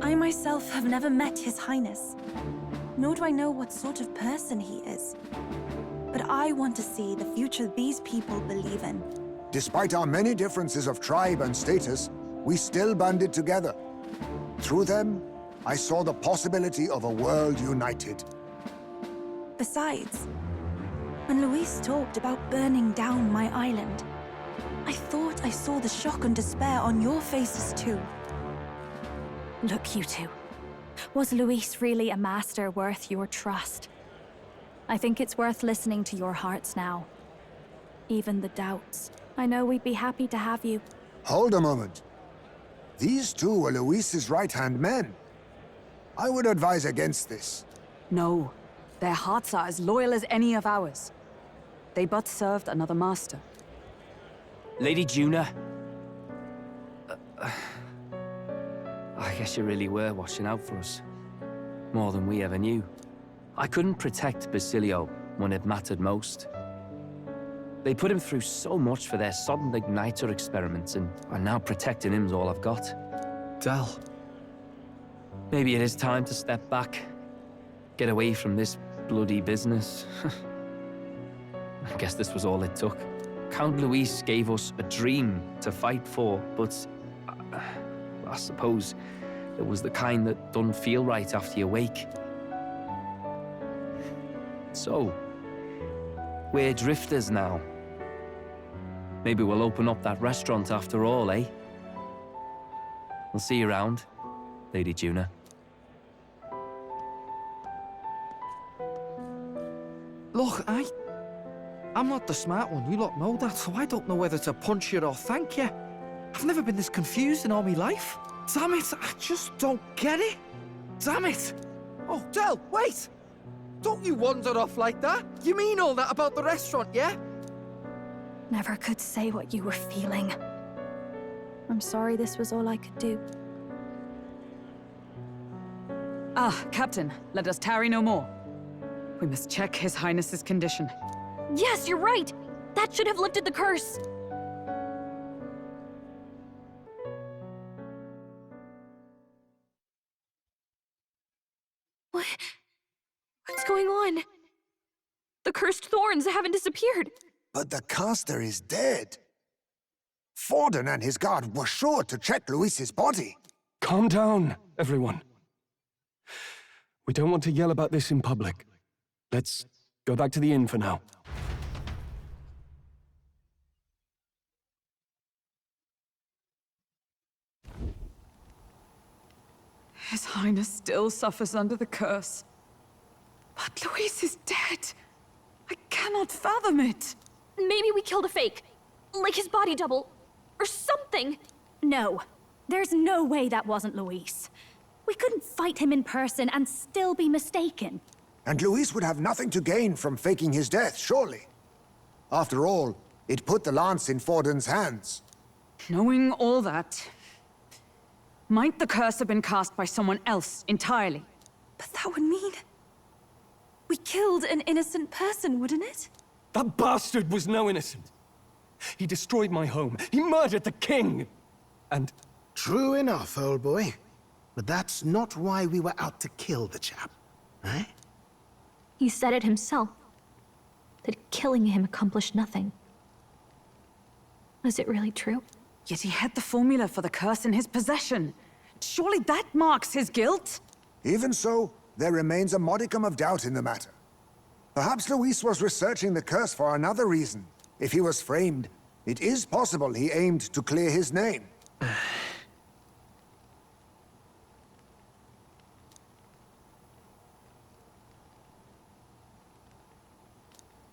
I myself have never met His Highness, nor do I know what sort of person he is. But I want to see the future these people believe in. Despite our many differences of tribe and status, we still banded together. Through them, I saw the possibility of a world united. Besides, when Luis talked about burning down my island, I thought I saw the shock and despair on your faces too. Look, you two. Was Luis really a master worth your trust? I think it's worth listening to your hearts now. Even the doubts. I know we'd be happy to have you. Hold a moment. These two were Luis's right-hand men. I would advise against this. No. Their hearts are as loyal as any of ours. They but served another master. Lady Juna. I guess you really were watching out for us. More than we ever knew. I couldn't protect Basilio when it mattered most. They put him through so much for their sodden igniter experiments, and now protecting him's all I've got. Del. Maybe it is time to step back. Get away from this bloody business. I guess this was all it took. Count Luis gave us a dream to fight for, but I suppose it was the kind that doesn't feel right after you wake. So, we're drifters now. Maybe we'll open up that restaurant after all, eh? We'll see you around, Lady Juna. Look, I'm not the smart one, you lot know that, so I don't know whether to punch you or thank you. I've never been this confused in all my life. Damn it, I just don't get it. Damn it! Oh, Del, wait! Don't you wander off like that? You mean all that about the restaurant, yeah? Never could say what you were feeling. I'm sorry this was all I could do. Ah, Captain, let us tarry no more. We must check His Highness's condition. Yes, you're right! That should have lifted the curse! What's going on? The cursed thorns haven't disappeared. But the caster is dead. Forden and his guard were sure to check Luis's body. Calm down, everyone. We don't want to yell about this in public. Let's go back to the inn for now. His Highness still suffers under the curse. But Luis is dead. I cannot fathom it. Maybe we killed a fake. Like his body double. Or something. No. There's no way that wasn't Luis. We couldn't fight him in person and still be mistaken. And Luis would have nothing to gain from faking his death, surely. After all, it put the lance in Forden's hands. Knowing all that, might the curse have been cast by someone else entirely? But that would mean... we killed an innocent person, wouldn't it? That bastard was no innocent. He destroyed my home. He murdered the king. And... True enough, old boy. But that's not why we were out to kill the chap, eh? He said it himself. That killing him accomplished nothing. Was it really true? Yet he had the formula for the curse in his possession. Surely that marks his guilt? Even so, there remains a modicum of doubt in the matter. Perhaps Luis was researching the curse for another reason. If he was framed, it is possible he aimed to clear his name.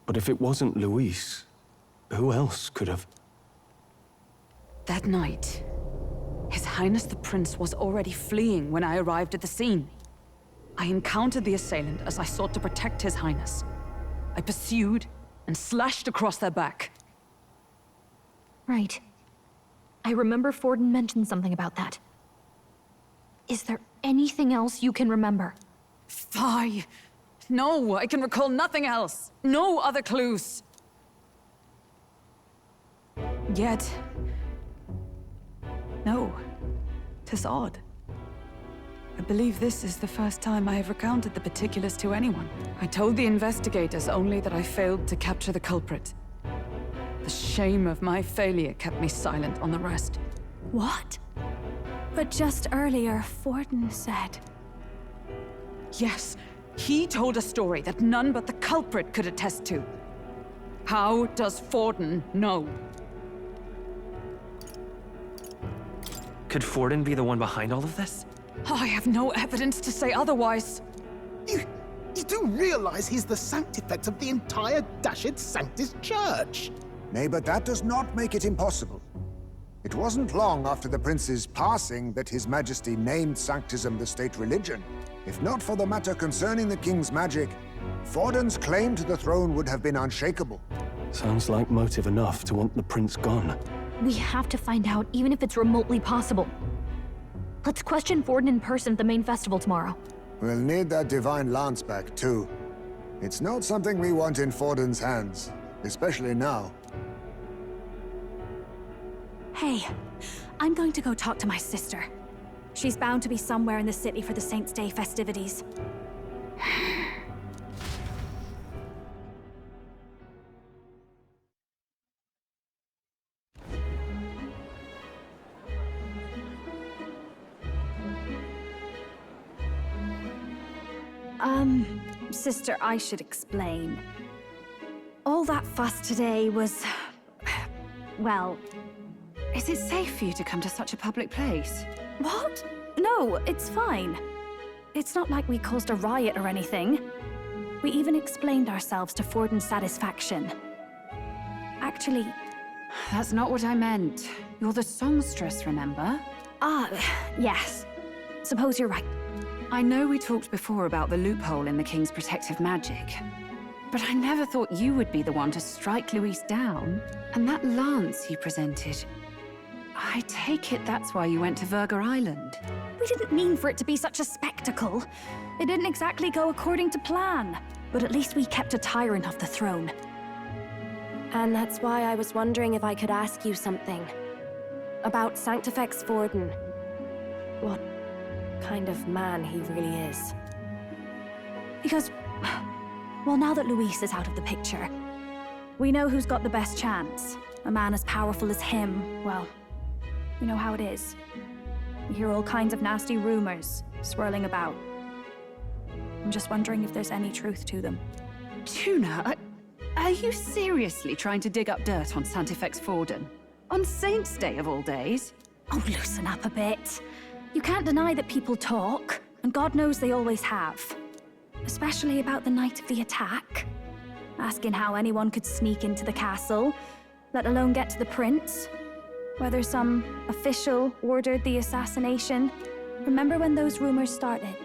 But if it wasn't Luis, who else could have? That night, His Highness the Prince was already fleeing when I arrived at the scene. I encountered the assailant as I sought to protect His Highness. I pursued and slashed across their back. Right. I remember Forden mentioned something about that. Is there anything else you can remember? Fie! No, I can recall nothing else. No other clues. Yet... no. 'Tis odd. I believe this is the first time I have recounted the particulars to anyone. I told the investigators only that I failed to capture the culprit. The shame of my failure kept me silent on the rest. What? But just earlier, Forden said... Yes, he told a story that none but the culprit could attest to. How does Forden know? Could Forden be the one behind all of this? I have no evidence to say otherwise. You do realize he's the sanctifex of the entire Dashid Sanctus Church? Nay, but that does not make it impossible. It wasn't long after the prince's passing that His Majesty named Sanctism the state religion. If not for the matter concerning the king's magic, Forden's claim to the throne would have been unshakable. Sounds like motive enough to want the prince gone. We have to find out, even if it's remotely possible. Let's question Forden in person at the main festival tomorrow. We'll need that divine lance back, too. It's not something we want in Forden's hands, especially now. Hey, I'm going to go talk to my sister. She's bound to be somewhere in the city for the Saints' Day festivities. Sister, I should explain. All that fuss today was... well... Is it safe for you to come to such a public place? What? No, it's fine. It's not like we caused a riot or anything. We even explained ourselves to Forden's satisfaction. Actually... That's not what I meant. You're the songstress, remember? Ah, yes. Suppose you're right. I know we talked before about the loophole in the King's protective magic, but I never thought you would be the one to strike Luis down. And that lance you presented, I take it that's why you went to Verga Island. We didn't mean for it to be such a spectacle. It didn't exactly go according to plan. But at least we kept a tyrant off the throne. And that's why I was wondering if I could ask you something. About Sanctifex Forden. What kind of man he really is. Because, well, now that Luis is out of the picture, we know who's got the best chance. A man as powerful as him, well, you know how it is. You hear all kinds of nasty rumors swirling about. I'm just wondering if there's any truth to them. Tuna, are you seriously trying to dig up dirt on Sanctifex Forden? On Saints' Day of all days? Oh, loosen up a bit. You can't deny that people talk, and God knows they always have. Especially about the night of the attack. Asking how anyone could sneak into the castle, let alone get to the prince. Whether some official ordered the assassination. Remember when those rumors started?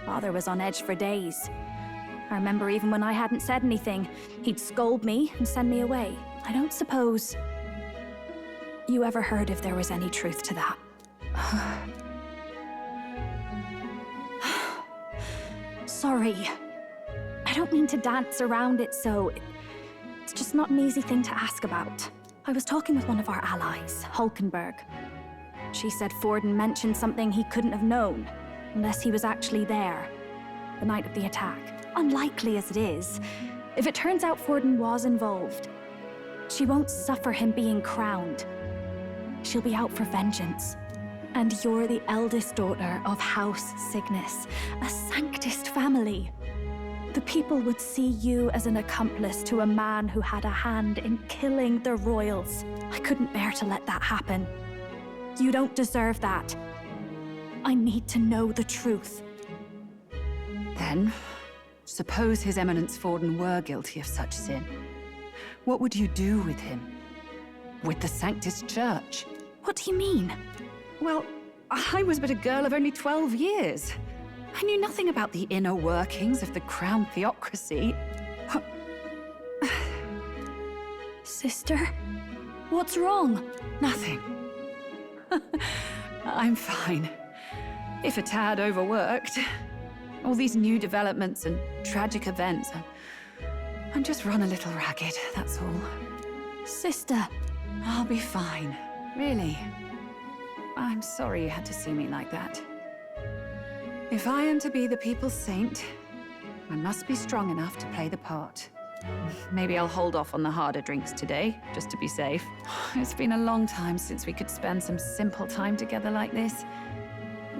Father was on edge for days. I remember even when I hadn't said anything, he'd scold me and send me away. I don't suppose you ever heard if there was any truth to that. Sorry. I don't mean to dance around it, so it's just not an easy thing to ask about. I was talking with one of our allies, Hulkenberg. She said Forden mentioned something he couldn't have known, unless he was actually there, the night of the attack. Unlikely as it is, if it turns out Forden was involved, she won't suffer him being crowned. She'll be out for vengeance. And you're the eldest daughter of House Cygnus, a Sanctist family. The people would see you as an accomplice to a man who had a hand in killing the royals. I couldn't bear to let that happen. You don't deserve that. I need to know the truth. Then, suppose His Eminence Forden were guilty of such sin. What would you do with him? With the Sanctist Church? What do you mean? Well, I was but a girl of only 12 years. I knew nothing about the inner workings of the crown theocracy. Sister? What's wrong? Nothing. I'm fine. If a tad overworked. All these new developments and tragic events. I'm just run a little ragged, that's all. Sister! I'll be fine. Really. I'm sorry you had to see me like that. If I am to be the people's saint, I must be strong enough to play the part. Maybe I'll hold off on the harder drinks today, just to be safe. It's been a long time since we could spend some simple time together like this.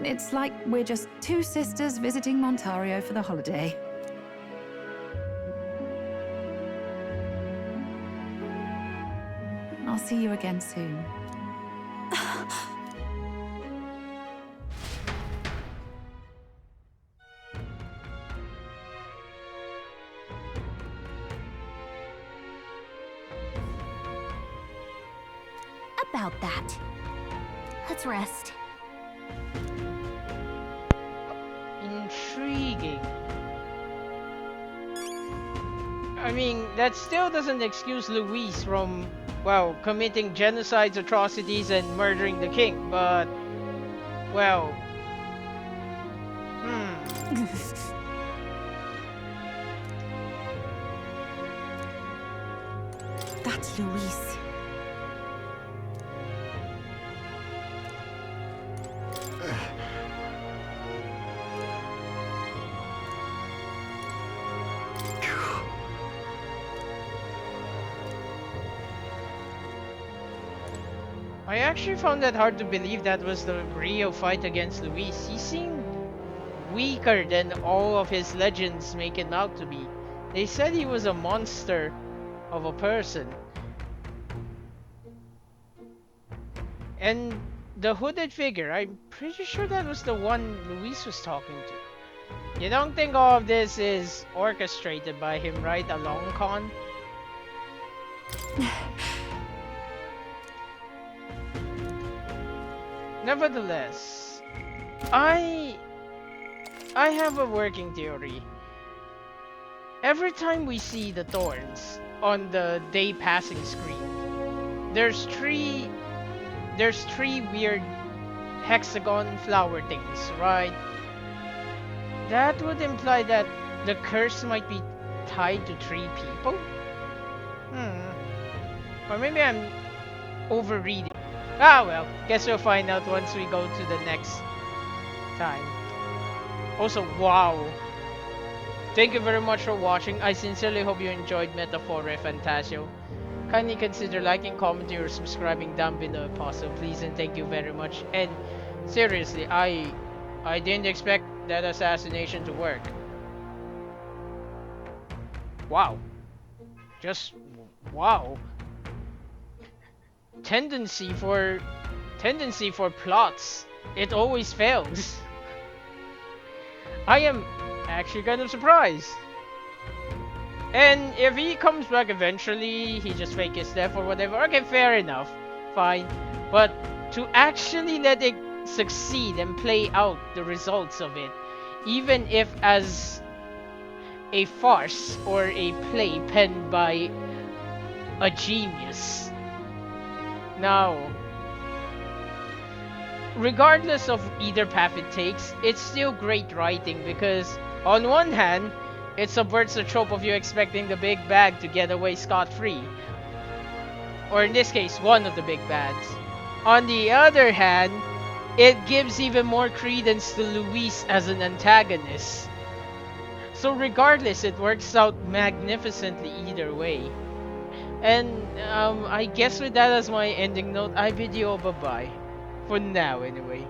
It's like we're just two sisters visiting Montario for the holiday. I'll see you again soon. About that. Let's rest. Intriguing. I mean, that still doesn't excuse Luis from, well, committing genocides, atrocities, and murdering the king, but, well, That's Luis. I actually found that hard to believe that was the real fight against Luis. He seemed weaker than all of his legends make it out to be. They said he was a monster of a person. And the hooded figure, I'm pretty sure that was the one Luis was talking to. You don't think all of this is orchestrated by him, right? A long con? Nevertheless, I have a working theory. Every time we see the thorns on the day passing screen, there's three weird hexagon flower things, right? That would imply that the curse might be tied to 3 people? Or maybe I'm overreading. Ah well, guess we'll find out once we go to the next time. Also, wow. Thank you very much for watching. I sincerely hope you enjoyed Metaphor ReFantazio. Kindly consider liking, commenting, or subscribing down below if possible, please, and thank you very much. And seriously, I didn't expect that assassination to work. Wow. Just wow. Tendency for plots. It always fails. I am actually kind of surprised. And if he comes back eventually, he just fake his death or whatever, okay, fair enough. Fine. But to actually let it succeed and play out the results of it, even if as a farce or a play penned by a genius. Now, regardless of either path it takes, it's still great writing because on one hand, it subverts the trope of you expecting the big bad to get away scot-free. Or in this case, one of the big bads. On the other hand, it gives even more credence to Luis as an antagonist. So regardless, it works out magnificently either way. And I guess with that as my ending note, I bid you all bye-bye. For now, anyway.